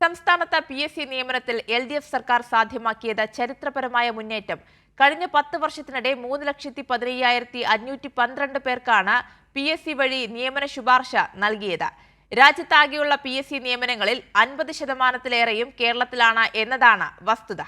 സംസ്ഥാനത്ത് PSC നിയമനത്തിൽ LDF സർക്കാർ സാധ്യമാക്കിയത് ചരിത്രപരമായ മുന്നേറ്റം. കഴിഞ്ഞ 10 വർഷത്തിനിടെ 3,15,512 പേർക്കാണ് PSC വഴി നിയമന ശുപാർശ നൽകിയത്. രാജ്യത്താകെയുള്ള PSC നിയമനങ്ങളിൽ 50% കേരളത്തിലാണ് എന്നതാണ് വസ്തുത.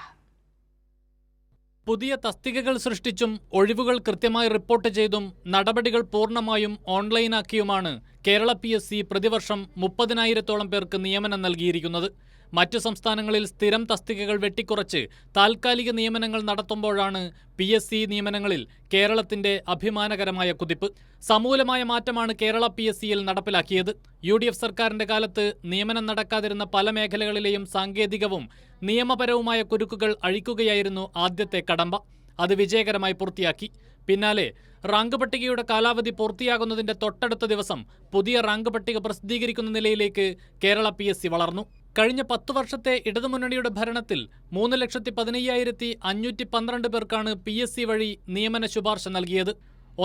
പുതിയ തസ്തികകൾ സൃഷ്ടിച്ചും ഒഴിവുകൾ കൃത്യമായി റിപ്പോർട്ട് ചെയ്തും നടപടികൾ പൂർണ്ണമായും ഓൺലൈനാക്കിയുമാണ് കേരള PSC പ്രതിവർഷം 30,000-ഓളം പേർക്ക് നിയമനം നൽകിയിരിക്കുന്നത്. മറ്റു സംസ്ഥാനങ്ങളിൽ സ്ഥിരം തസ്തികകൾ വെട്ടിക്കുറച്ച് താൽക്കാലിക നിയമനങ്ങൾ നടത്തുമ്പോഴാണ് PSC നിയമനങ്ങളിൽ കേരളത്തിന്റെ അഭിമാനകരമായ കുതിപ്പ്. സമൂലമായ മാറ്റമാണ് കേരള PSCയിൽ നടപ്പിലാക്കിയത്. UDF സർക്കാരിന്റെ കാലത്ത് നിയമനം നടക്കാതിരുന്ന പല മേഖലകളിലെയും സാങ്കേതികവും നിയമപരവുമായ കുരുക്കുകൾ അഴിക്കുകയായിരുന്നു ആദ്യത്തെ കടമ്പ. അത് വിജയകരമായി പൂർത്തിയാക്കി. പിന്നാലെ റാങ്ക് പട്ടികയുടെ കാലാവധി പൂർത്തിയാകുന്നതിന്റെ തൊട്ടടുത്ത ദിവസം പുതിയ റാങ്ക് പട്ടിക പ്രസിദ്ധീകരിക്കുന്ന നിലയിലേക്ക് കേരള PSC വളർന്നു. കഴിഞ്ഞ 10 വർഷത്തെ ഇടതുമുന്നണിയുടെ ഭരണത്തിൽ 3,15,512 പേർക്കാണ് PSC വഴി നിയമന ശുപാർശ നൽകിയത്.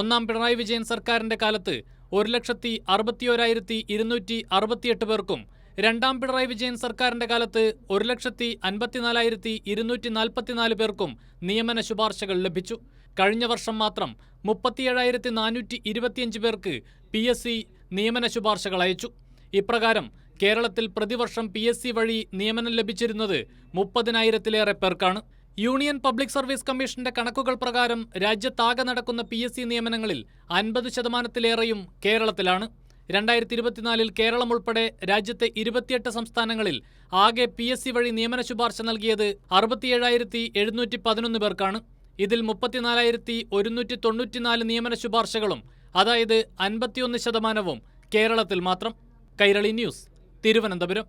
ഒന്നാം പിണറായി വിജയൻ സർക്കാരിന്റെ കാലത്ത് 1,61,268 പേർക്കും രണ്ടാം പിണറായി വിജയൻ സർക്കാരിന്റെ കാലത്ത് 1,54,244 പേർക്കും നിയമന ശുപാർശകൾ ലഭിച്ചു. കഴിഞ്ഞ വർഷം മാത്രം 37,425 പേർക്ക് PSC നിയമന ശുപാർശകൾ അയച്ചു. ഇപ്രകാരം കേരളത്തിൽ പ്രതിവർഷം PSC വഴി നിയമനം ലഭിച്ചിരുന്നത് 30,000-ലേറെ പേർക്കാണ്. യൂണിയൻ പബ്ലിക് സർവീസ് കമ്മീഷന്റെ കണക്കുകൾ പ്രകാരം രാജ്യത്താകെ നടക്കുന്ന PSC നിയമനങ്ങളിൽ 50%-ലേറെയും കേരളത്തിലാണ്. 2024 കേരളം ഉൾപ്പെടെ രാജ്യത്തെ 28 സംസ്ഥാനങ്ങളിൽ ആകെ PSC വഴി നിയമന ശുപാർശ നൽകിയത് 67,711 പേർക്കാണ്. ഇതിൽ 34,194 നിയമന ശുപാർശകളും, അതായത് 51%, കേരളത്തിൽ മാത്രം. കൈരളി ന്യൂസ്, തിരുവനന്തപുരം.